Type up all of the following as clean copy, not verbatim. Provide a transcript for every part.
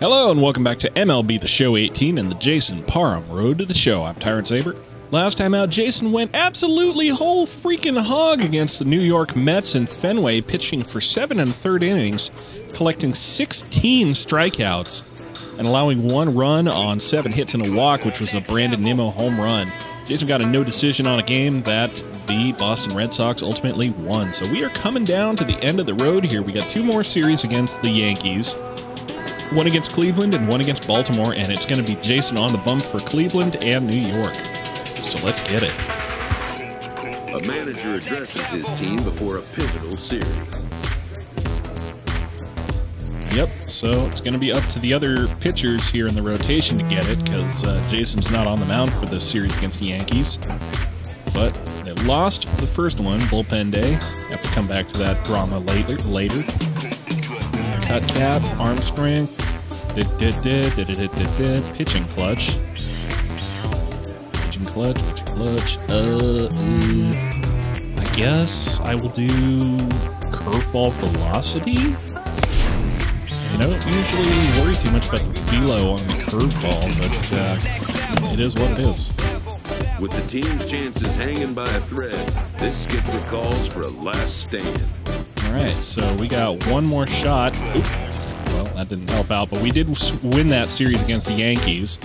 Hello and welcome back to MLB The Show 18 and the Jason Parham Road to the Show. I'm Tyrant Saber. Last time out, Jason went absolutely whole freaking hog against the New York Mets in Fenway, pitching for 7 1/3 innings, collecting 16 strikeouts, and allowing 1 run on 7 hits and a walk, which was a Brandon Nimmo home run. Jason got a no decision on a game that the Boston Red Sox ultimately won. So we are coming down to the end of the road here. We got 2 more series against the Yankees. One against Cleveland and one against Baltimore, and it's going to be Jason on the bump for Cleveland and New York. So let's get it. A manager addresses his team before a pivotal series. Yep, so it's going to be up to the other pitchers here in the rotation to get it, because Jason's not on the mound for this series against the Yankees. But they lost the first one, bullpen day. Have to come back to that drama later. Cut cap, arm strength, pitching clutch. Pitching clutch. I guess I will do curveball velocity. I don't usually worry too much about the velo on the curveball, but it is what it is. With the team's chances hanging by a thread, this skipper calls for a last stand. Alright, so we got one more shot. Oop. Well, that didn't help out, but we did win that series against the Yankees.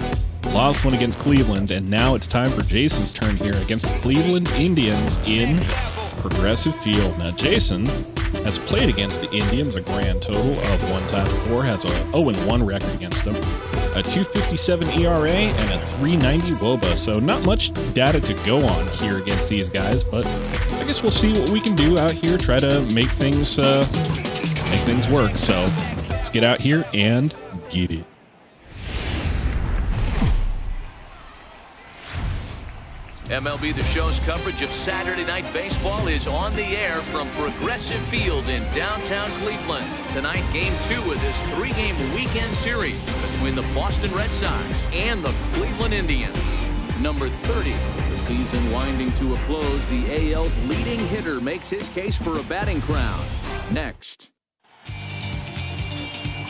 Lost one against Cleveland, and now it's time for Jason's turn here against the Cleveland Indians in Progressive Field. Now, Jason has played against the Indians a grand total of 1 time before, has a 0-1 record against them, a 2.57 ERA, and a 3.90 WOBA, so not much data to go on here against these guys, but I guess we'll see what we can do out here, try to make things work. So let's get out here and get it. MLB The Show's coverage of Saturday Night Baseball is on the air from Progressive Field in downtown Cleveland. Tonight, Game 2 of this 3-game weekend series between the Boston Red Sox and the Cleveland Indians. Number 30 of the season winding to a close, the AL's leading hitter makes his case for a batting crown. Next,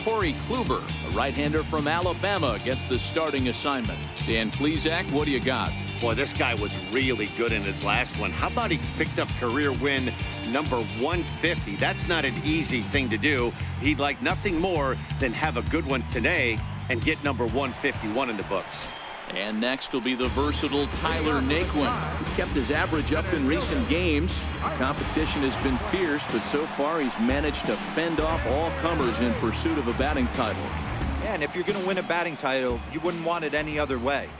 Corey Kluber, a right-hander from Alabama, gets the starting assignment. Dan Plesac, what do you got? Boy, this guy was really good in his last one. How about he picked up career win number 150? That's not an easy thing to do. He'd like nothing more than have a good one today and get number 151 in the books. And next will be the versatile Tyler Naquin. He's kept his average up in recent games. The competition has been fierce, but so far he's managed to fend off all comers in pursuit of a batting title. Yeah, and if you're going to win a batting title, you wouldn't want it any other way.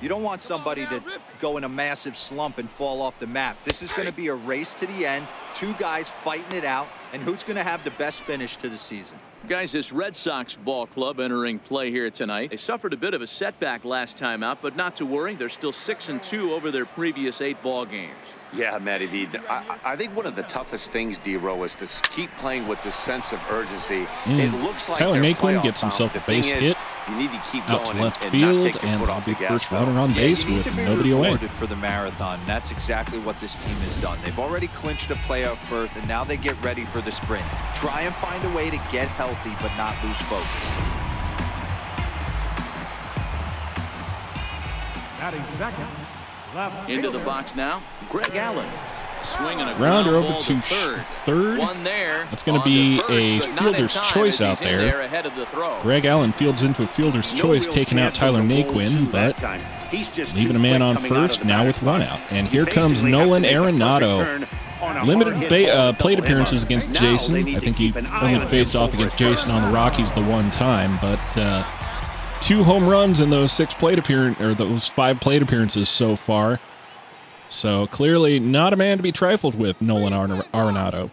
You don't want somebody to go in a massive slump and fall off the map. This is going to be a race to the end, 2 guys fighting it out, and who's going to have the best finish to the season. Guys, this Red Sox ball club entering play here tonight. They suffered a bit of a setback last time out, but not to worry. They're still 6-2 over their previous 8 ball games. Yeah, Matty D. I think one of the toughest things, D-Row, is to keep playing with this sense of urgency. It looks like Tyler Naquin gets himself a base hit. You need to keep out going to left and field, and a big first runner on base with nobody away. For the marathon, that's exactly what this team has done. They've already clinched a playoff berth, and now they get ready for the sprint. Try and find a way to get healthy, but not lose focus. Into the box now, Greg Allen. Swinging a grounder over ball to third. One there. That's going to be a fielder's choice out there. Ahead of the throw. Greg Allen fields into a fielder's choice, taking out Tyler Naquin, but leaving a man on first now with 1 out. And here comes Nolan Arenado. Limited plate appearances against Jason. I think he only faced off against Jason on the Rockies the 1 time, but 2 home runs in those 5 plate appearances so far. So clearly not a man to be trifled with, Nolan Arenado.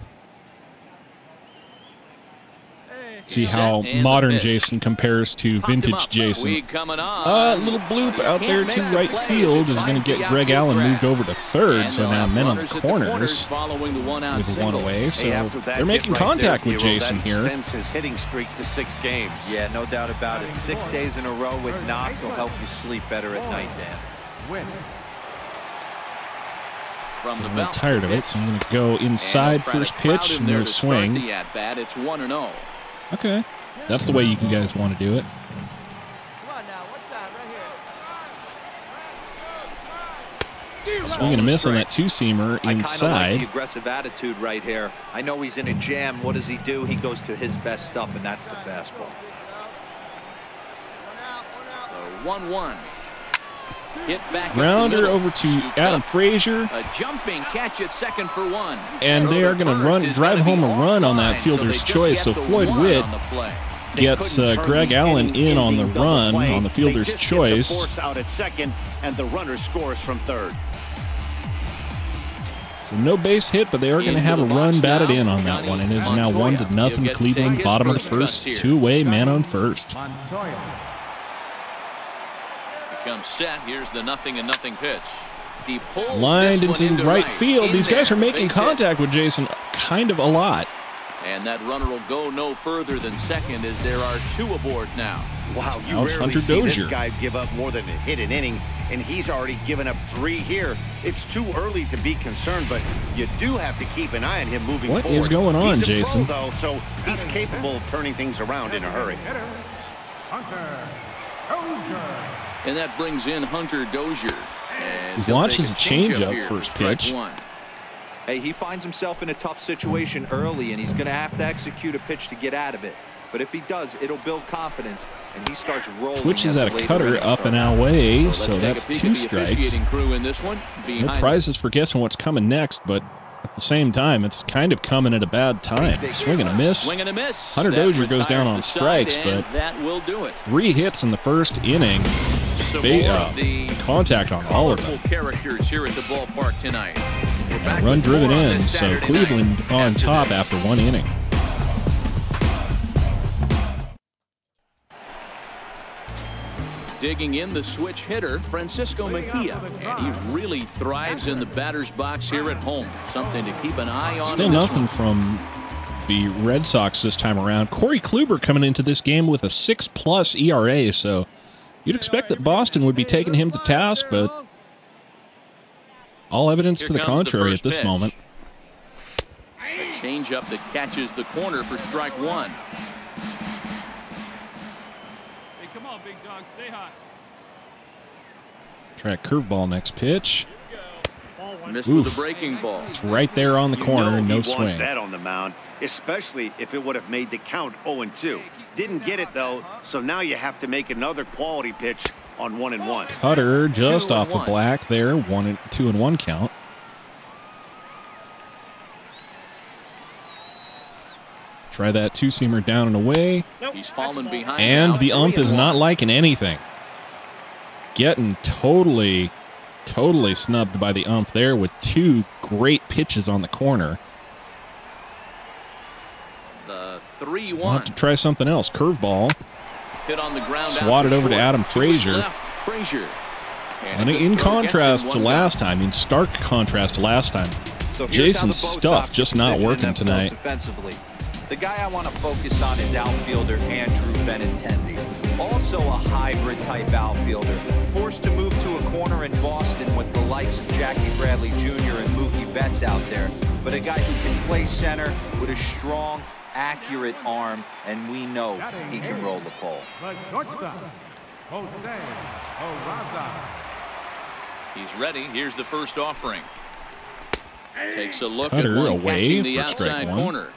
See how modern Jason compares to vintage Jason. Little bloop out there to right field is going to get Greg Allen moved over to third, so now men on the corners with 1 away. So they're making contact with Jason here. His hitting streak to 6 games. Yeah, no doubt about it. 6 days in a row with knocks will help you sleep better at night, Dan. I'm a little tired of it, so I'm going to go inside first pitch, no swing. It's 1-0. Okay, that's the way you guys want to do it. Swing and a miss on that two-seamer inside. I kind of like the aggressive attitude right here. I know he's in a jam. What does he do? He goes to his best stuff, and that's the fastball. 1-1. Hit back Grounder over to Adam Frazier. A jumping catch at second for one. And they are going to drive home a run on that fielder's choice. So Floyd Witt gets Greg Allen in on the run on the fielder's choice. Force out at second, and the runner scores from third. So no base hit, but they are going to have a run batted in on that one. And it is now 1-0 Cleveland, bottom of the first, two-way man on first. Comes set. Here's the 0-0 pitch. He pulls lined into right field. These guys are making contact with Jason kind of a lot. And that runner will go no further than second as there are two aboard now. Wow, you now it's rarely Hunter see Dozier. This guy give up more than a hit an inning, and he's already given up 3 here. It's too early to be concerned, but you do have to keep an eye on him moving forward. What is going on, he's a Jason? pro, though, so he's capable of turning things around in a hurry. And that brings in Hunter Dozier. He launches a changeup first pitch. Hey, he finds himself in a tough situation early, and he's going to have to execute a pitch to get out of it. But if he does, it'll build confidence, and he starts rolling. Twitches at a cutter up and away, so that's 2 strikes. No prizes for guessing what's coming next, but at the same time, it's kind of coming at a bad time. Swing and a miss. Hunter Dozier goes down on strikes, but that will do it. 3 hits in the first inning. Contact on all of them. Characters here at the ballpark tonight. Run driven in, so Cleveland on top after 1 inning. Digging in the switch hitter, Francisco Mejia, and he really thrives in the batter's box here at home. Something to keep an eye on. Still nothing from the Red Sox this time around. Corey Kluber coming into this game with a 6+ ERA, so you'd expect that Boston would be taking him to task, but all evidence to the contrary at this moment. A changeup that catches the corner for strike 1. Hey, come on, big dog, stay hot. Try a curveball next pitch. Missed with the breaking ball. It's right there on the corner, no swing. He wants that on the mound, especially if it would have made the count 0-2. Didn't get it though, so now you have to make another quality pitch on 1-1. Cutter just off the black there, 2-1 count. Try that 2-seamer down and away. He's fallen behind. And the ump is not liking anything. Getting totally snubbed by the ump there with 2 great pitches on the corner. The 3-1. So we'll have to try something else. Curveball. Hit on the ground. Swatted over to Adam Frazier. And in contrast to last time, in stark contrast to last time, Jason's stuff just not working tonight. Defensively. The guy I want to focus on is outfielder Andrew Benintendi. Also a hybrid type outfielder, forced to move to a corner in Boston with the likes of Jackie Bradley Jr. and Mookie Betts out there. But a guy who can play center with a strong, accurate arm, and we know he can roll the pole. He's ready. Here's the first offering. Takes a look Cutter at one away catching the for strike outside 1. corner.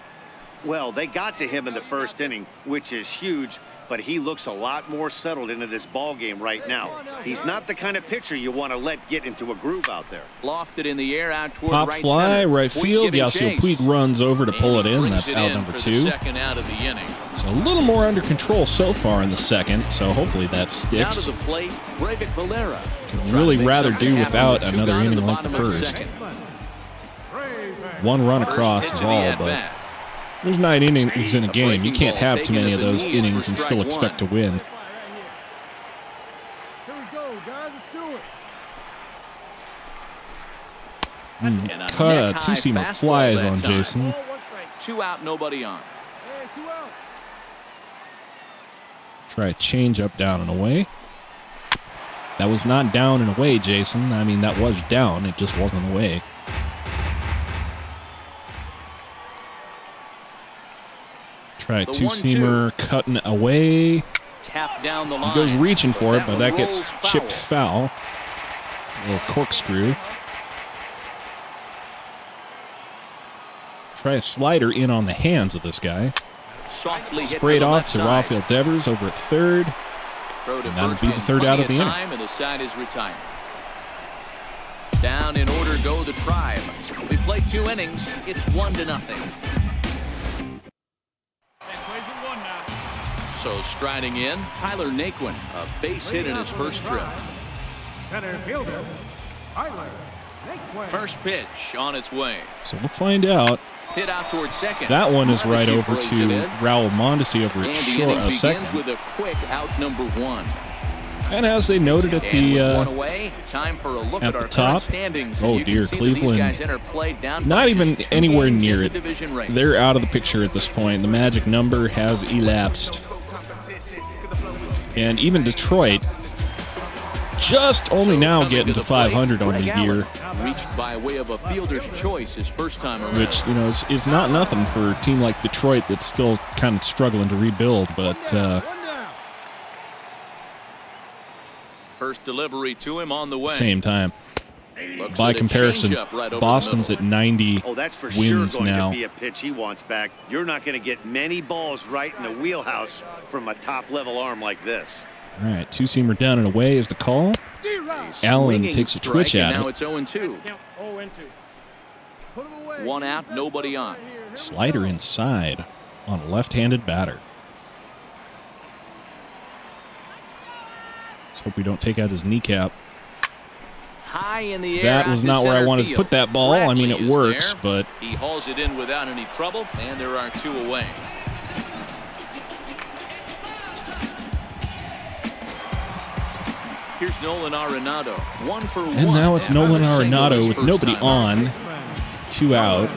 Well, they got to him in the first inning, which is huge, but he looks a lot more settled into this ball game right now. He's not the kind of pitcher you want to let get into a groove out there. Lofted in the air out toward Pop right fly, center. right field. Yasiel Puig runs over to pull it in. That's out number 2. Second out of the inning. So a little more under control so far in the second, so hopefully that sticks. Out of the plate, Breivik Valera. Could really rather do without another inning like the first. 1 run across is all, but there's 9 innings in a game. You can't have too many of those innings and still expect to win. Here we go, guys. Let's do it. Cut a 2-seamer flies on Jason. 2 out, nobody on. Hey, 2 out. Try a change up down and away. That was not down and away, Jason. I mean, that was down. It just wasn't away. Try a 2-seamer cutting away. Tap down the line. He goes reaching for it, but that gets chipped foul. A little corkscrew. Try a slider in on the hands of this guy. Softly Sprayed off to Rafael Devers over at third. And that would be the third out of the inning. And the side is retired. Down in order go the Tribe. We play 2 innings. It's 1-0. So striding in, Tyler Naquin, a base hit in his first trip. Center fielder, Tyler Naquin. First pitch on its way. So we'll find out. Hit out towards second. That one is right over to Raul Mondesi over at short a second. With a quick out number 1. And as they noted at the time for a look at our top, standings. oh dear, Cleveland, not even anywhere near it. They're out of the picture at this point. The magic number has elapsed. And even Detroit, just only now getting to 500 on the year. Reached by way of a fielder's choice his first time around. Which, you know, is not nothing for a team like Detroit that's still kind of struggling to rebuild, but first delivery to him on the way. Same time. By comparison, Boston's at 90 Oh, that's for wins sure going now. to be a pitch he wants back. You're not going to get many balls right in the wheelhouse from a top-level arm like this. All right, 2-seamer down and away is the call. Allen takes a twitch at it. Now it's 0-2. 1 out, nobody on. Slider inside on a left-handed batter. Let's hope we don't take out his kneecap. High in the air. That was not where I wanted to put that ball. I mean, it works, but he hauls it in without any trouble, and there are 2 away. Here's Nolan Arenado, 1 for 1. And now it's Nolan Arenado with nobody on, 2 out.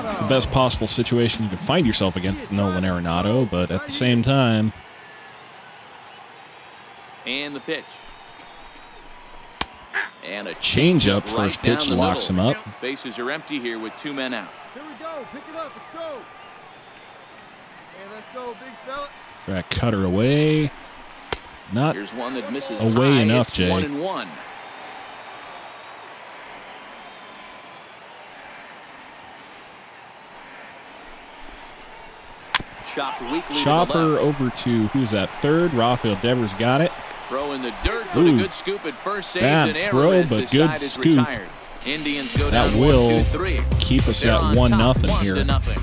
It's the best possible situation you can find yourself against Nolan Arenado, but at the same time. And the pitch. And a Changeup right first pitch locks him up. Bases are empty here with 2 men out. Here we go. Pick it up. Let's go. Hey, let's go, big fella. Try a cutter away. Not Here's one that misses away high. enough, It's Jay. 1-1. Chopped weakly Chopper over to, who's that, third? Rafael Devers got it. Throw in the dirt with a good scoop at first. Saves Bad an throw, error as but the good side is scoop. retired. Indians go That down will 1-2-3. keep us They're at on 1-0 top, here. 1-0.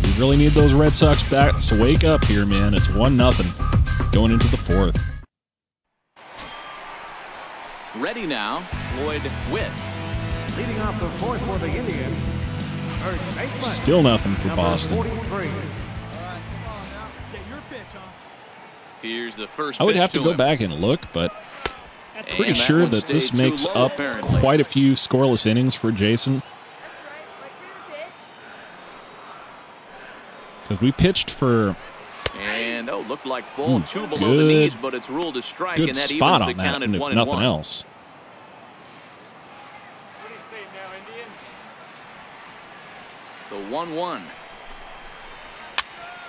We really need those Red Sox bats to wake up here, man. It's 1-0 going into the 4th. Ready now, Floyd Witt. Leading off the 4th for the Indians. Still nothing for Boston. Here's the first I would pitch have to go him. back and look, but pretty And sure one that this stayed too makes low, up apparently. quite a few scoreless innings for Jason. Because we pitched for And looked like ball 2 below the good- knees, but it's ruled a strike, good and that spot evens on the that, count at and if 1-1. nothing else. The 1-1.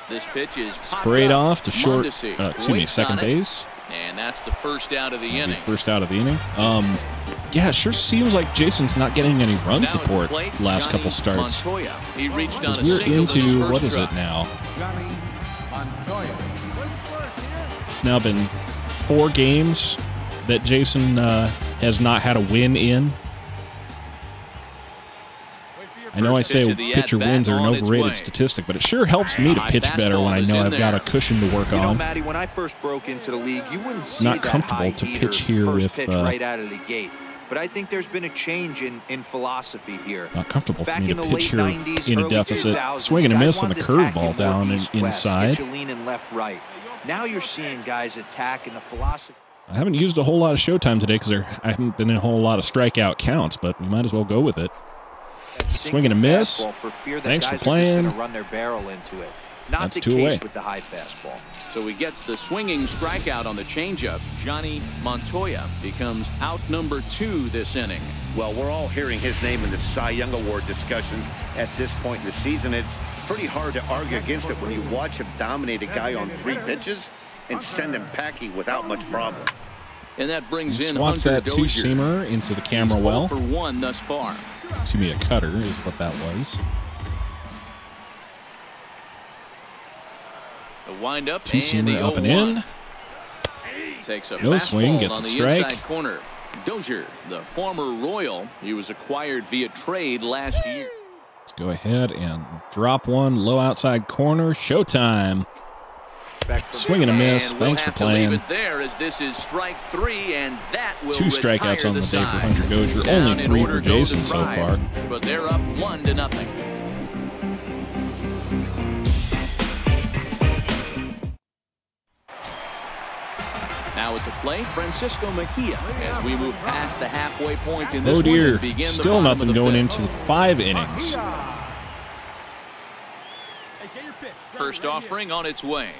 This pitch is Sprayed off to short, Mondesi second waits on it, base. and that's the first out of the That'll be inning. first out of the inning. Yeah, it sure seems like Jason's not getting any run Now at the support plate, last Johnny couple starts. Montoya. He reached on Because a we're single in his into, first what is drive. it now? Johnny Montoya. It's now been 4 games that Jason has not had a win in. I know I First say pitch of the pitcher at-bat wins are an on its way. overrated statistic, but it sure helps me to High pitch better when I fastball know is I've got a in cushion to work You know, on. Matty, when I first broke into the league, you wouldn't see not that comfortable high to heater pitch here first with, pitch right out of the gate. But I think there's been a change in philosophy here. Not comfortable for Back me in to the pitch late here 90s, in a early deficit. 2000s, Swing and a guys miss on the wanted to attack curveball in down more and east-west, inside. get you leaning left, right. Now you're seeing guys attack in the philosophy. I haven't used a whole lot of showtime today because I haven't been in a whole lot of strikeout counts, but we might as well go with it. Swing and a miss. For fear that Thanks for guys are just playing. gonna run their barrel into it. Not That's the 2 case away. with the high fastball. So he gets the swinging strikeout on the changeup. Johnny Montoya becomes out number 2 this inning. Well, we're all hearing his name in the Cy Young Award discussion at this point in the season. It's pretty hard to argue against it when you watch him dominate a guy on 3 pitches and send him packing without much problem. And that brings in swats Hunter that Dozier. two-seamer into the camera He's well. 0 for 1 thus far. Excuse me, a cutter is what that was. The windup and Two-seamer the up and 0-1. in. Takes a No swing, fastball gets on a the strike. inside corner. Dozier, the former Royal, he was acquired via trade last year. Let's go ahead and drop one low outside corner. Showtime. Swing and a miss. And we'll Thanks for have to leave playing. it there as this is strike 3, and that will 2 strikeouts retire on the day for side. Hunter Dozier. Down Only in 3 order for goes Jason the so Tribe, far. but they're up 1-0. Now at the plate, Francisco Mejia, as we move past the halfway point in this Oh one dear, and begin the still bottom nothing of the going fifth. into 5 innings. Hey, get your pitch. First offering on its way.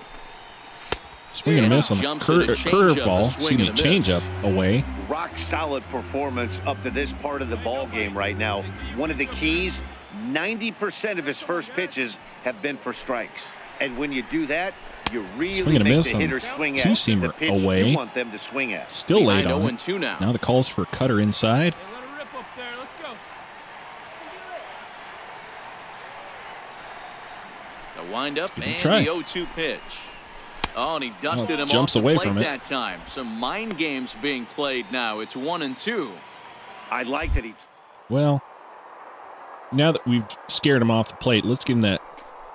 Swing and a miss on the Jumps it, a changeup, curveball. a Excuse swing me, and a miss. changeup away. Rock solid performance up to this part of the ball game right now. One of the keys, 90% of his first pitches have been for strikes. And when you do that, you really Swing and a make miss the on hitter swing at two-seamer the pitch away. you want them to swing at. Still late Behind on it. 0-2 now. Now the calls for a cutter inside. Hey, let her rip up there. Let's go. The windup give it a and try. the 0-2 pitch. Oh, and he dusted him jumps off the away plate from it. that time. Some mind games being played now. It's 1-2. I like that he... Well, now that we've scared him off the plate, let's give him that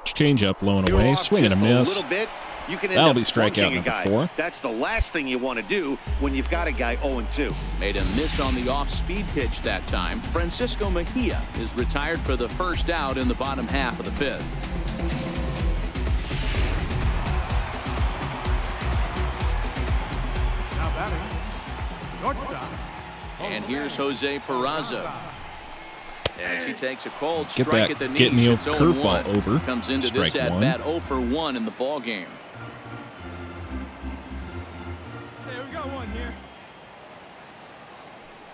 changeup low and You're away. off Swing and a just miss. little bit, you can end That'll up be strikeout bunking a number guy. 4. That's the last thing you want to do when you've got a guy 0-2. Made a miss on the off-speed pitch that time. Francisco Mejia is retired for the first out in the bottom half of the fifth. Now batting. Shortstop. And here's Jose Peraza. As he takes a cold Get strike that at the knees. get me It's over 0-1. curveball over. Comes into Strike this at one. bat 0 for 1 in the ball game. Hey, we got one here.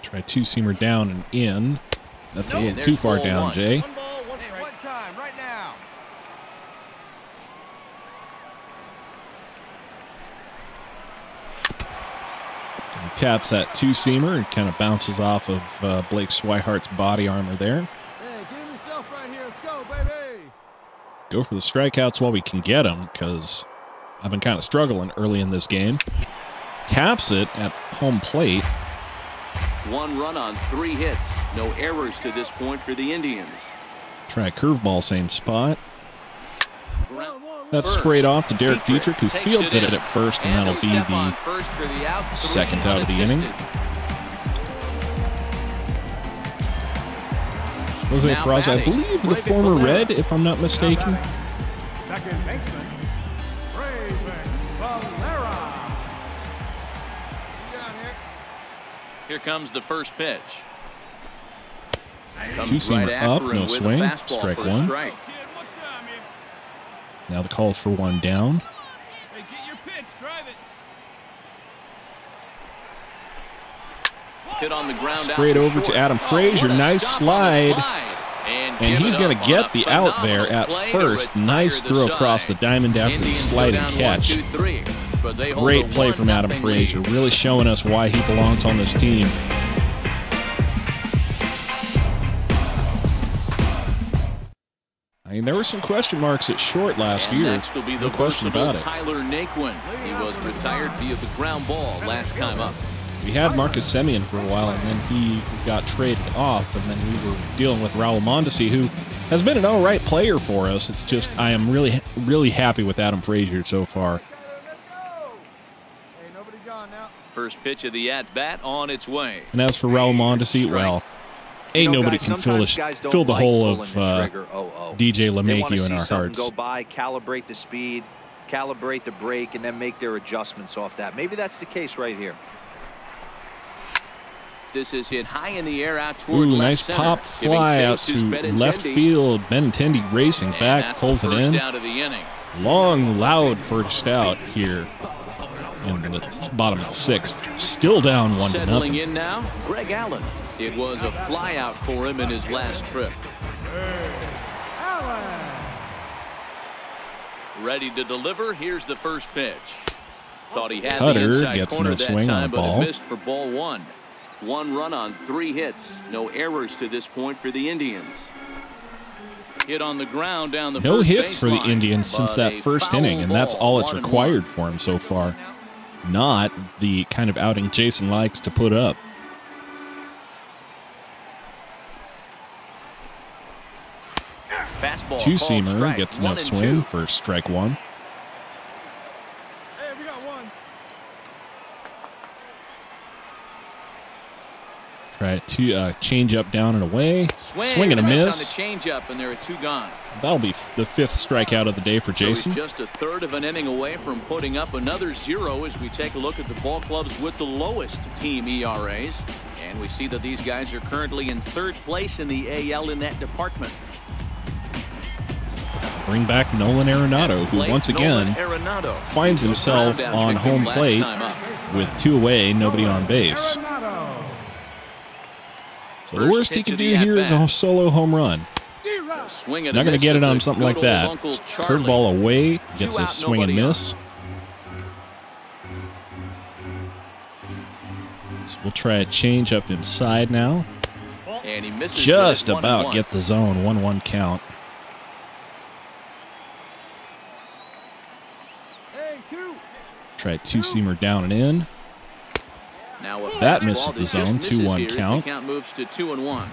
Try two-seamer down and in. That's a And little there's too far ball down, 1. Jay. One ball, one strike. One time, right now. He taps that two-seamer and kind of bounces off of Blake Swihart's body armor there. Hey, give him yourself right here. Let's go, baby. Go for the strikeouts while we can get them, because I've been kind of struggling early in this game. Taps it at home plate. 1 run on 3 hits. No errors to this point for the Indians. Try a curveball, same spot. Ground That's first. sprayed off to Derek Dietrich, who takes fields it in. at first, and he'll that'll be step on the first for the out. 3 second out of the inning. unassisted. Jose Now Peraza, I batting, believe the Raven former Valera. Red, if I'm not mistaken. Second baseman. Raven Valera. Here comes the first pitch. Comes Two-seamer right up, after him no with a swing. fastball Strike for a one. strike. Now the calls for one down. Hey, get your pitch. Drive it. Hit on the ground. Sprayed out over short. to Adam Oh, Frazier. what a Nice stop on the slide. And And give he's it going up to on get a the out there phenomenal at play to first. retire Nice the throw side. across the diamond after the Indians go sliding down catch. 1-2-3, but they hold Great a play from Adam 1-0 Frazier, lead. really showing us why he belongs on this team. I mean, there were some question marks at short last And year. next will be the No question versatile about it. Tyler Naquin. He was retired via the ground ball last time up. We had Marcus Semien for a while, and then he got traded off, and then we were dealing with Raul Mondesi, who has been an all-right player for us. It's just I am really, really happy with Adam Frazier so far. Let's go. Hey, nobody gone now. First pitch of the at-bat on its way. And as for Raul Mondesi, well, ain't You know, nobody guys, can sometimes guys don't fill the like hole pulling of the trigger, DJ They wanna LeMahieu in see our something hearts. go by, calibrate the speed, calibrate the brake, and then make their adjustments off that. Maybe that's the case right here. This is hit high in the air out toward Ooh, left nice center. pop Giving fly out chase is to Benintendi. left field. Benintendi racing And back, that's pulls the it first in. out of the inning. Long, loud first out here in the bottom of the 6th. Still down 1-0. Settling in now, Greg Allen. It was a flyout for him in his last trip. Ready to deliver. Here's the first pitch. Thought he had Cutter the inside gets corner no that swing time, on the but ball. it missed for ball one. 1 run on 3 hits. No errors to this point for the Indians. Hit on the ground down the No first hits for the baseline, Indians since but that a first foul inning, and that's ball, all it's 1-1. required for him so far. Not the kind of outing Jason likes to put up. Fastball, Two-seamer gets no 1-2. swing for strike 1. Hey, we got 1. Try to change up down and away. Swing and a miss. On the changeup, and there are 2 gone. That'll be the 5th strikeout of the day for Jason. So he's just a third of an inning away from putting up another 0 as we take a look at the ball clubs with the lowest team ERAs. And we see that these guys are currently in 3rd place in the AL in that department. Bring back Nolan Arenado, who once again finds himself on home plate with 2 away, nobody on base. So the worst he can do here is a solo home run. Not going to get it on something like that. Curveball away, gets a swing and miss. So we'll try a change up inside now. And he misses. Just about get the zone, 1-1 count. Try a 2-seamer down and in. Now that misses the zone, 2-1 count. The count moves to 2-1.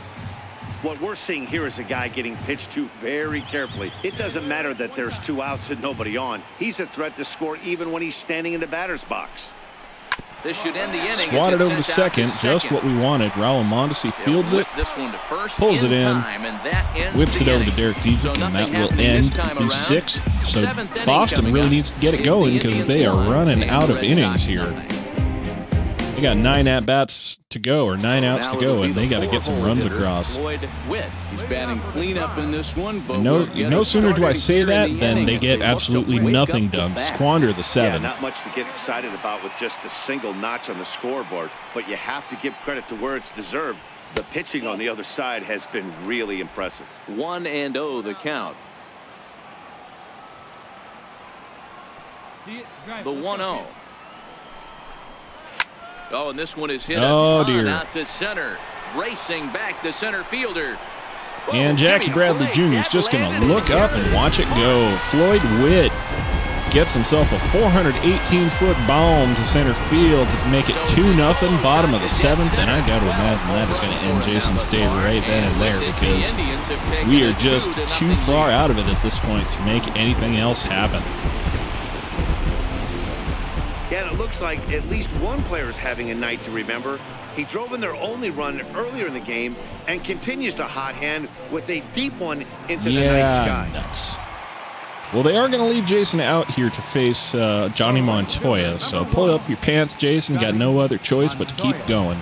What we're seeing here is a guy getting pitched to very carefully. It doesn't matter that there's 2 outs and nobody on. He's a threat to score even when he's standing in the batter's box. This should end the inning. Swatted over to second, just what we wanted. Raul Mondesi fields it, pulls it in, whips it over to Derek Dietrich, and that will end the 6th. So Boston really needs to get it going because they are running out of innings here. They got 9 at-bats to go, or 9 outs to go, and they got to get some runs across. He's batting cleanup in this one, but no sooner do I say that than they get absolutely nothing done. Squander the 7th. Yeah, not much to get excited about with just a single notch on the scoreboard, but you have to give credit to where it's deserved. The pitching on the other side has been really impressive. 1-0 the count. The 1-0. Oh, and this one is hit out to center. Racing back the center fielder. And Jackie Bradley Jr. is just going to look up and watch it go. Floyd Witt gets himself a 418-foot bomb to center field to make it 2-0, bottom of the 7th. And I got to imagine that is going to end Jason's day right then and there because we are just too far out of it at this point to make anything else happen. Yeah, it looks like at least one player is having a night to remember. He drove in their only run earlier in the game and continues to hot hand with a deep one into the night sky. Nuts. Well, they are going to leave Jason out here to face Johnny Montoya. So pull up your pants, Jason. You got no other choice but to keep going.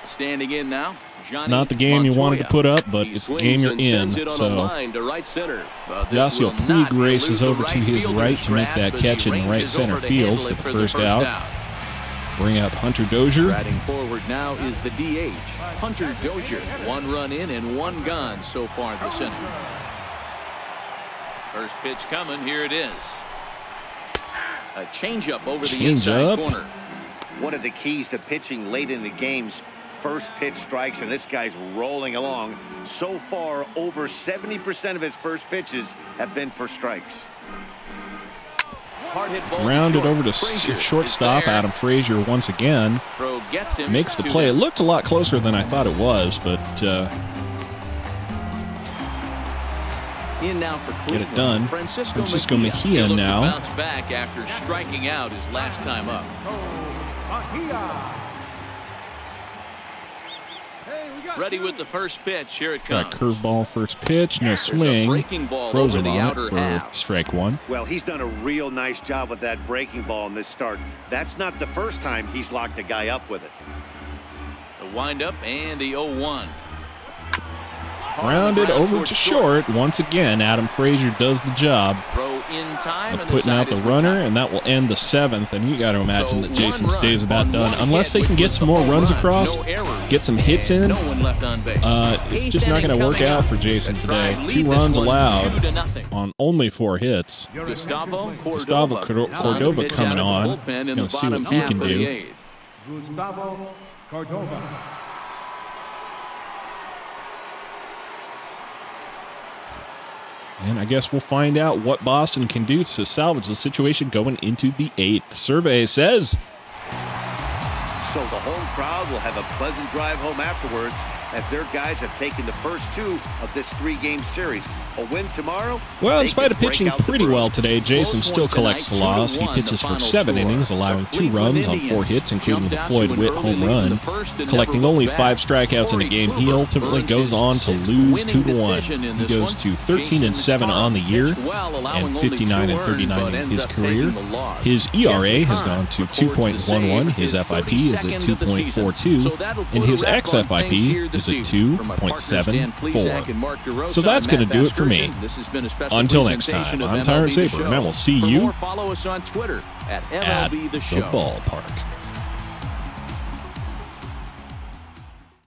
Standing in now. It's not the game you wanted to put up, but it's the game you're in. So Yasiel Puig races over to his right to make that catch in right center field for the first out. Bring up Hunter Dozier. Batting forward now is the DH. Hunter Dozier. 1 run in and 1 gone so far this inning. First pitch coming. Here it is. A changeup over the inside corner. One of the keys to pitching late in the game's first pitch strikes, and this guy's rolling along. So far, over 70% of his first pitches have been for strikes. Grounded over to shortstop. Adam Frazier once again makes the play. It looked a lot closer than I thought it was, but in now for get it done. Francisco Mejia now. Bounce back after striking out his last time up. Ready with the first pitch. Here it comes. Curveball first pitch, no swing. Throws him on it for strike 1. Well, he's done a real nice job with that breaking ball in this start. That's not the first time he's locked a guy up with it. The windup and the 0-1. Grounded over to short. Once again, Adam Frazier does the job of putting out the runner, and that will end the 7th. And you got to imagine that Jason's day is about done. Unless they can get some more runs across, get some hits in, it's just not going to work out for Jason today. 2 runs allowed on only 4 hits. Gustavo Cordova coming on. Going to see what he can do. Gustavo Cordova. And I guess we'll find out what Boston can do to salvage the situation going into the 8th. Survey says. So the home crowd will have a pleasant drive home afterwards as their guys have taken the first 2 of this 3-game series. A win tomorrow? Well, in spite of pitching pretty well today, Jason still collects the loss. He pitches for 7 innings, allowing 2 runs on 4 hits, including the Floyd Witt home run. Collecting only 5 strikeouts in a game, he ultimately goes on to lose 2-1. He goes to 13-7 on the year and 59-39 in his career. His ERA has gone to 2.11. His FIP is at 2.42, and his xFIP is at 2.74. So that's going to do it for me. Until next time, I'm Tyrant Saber, and I will see you follow us on Twitter at the ballpark.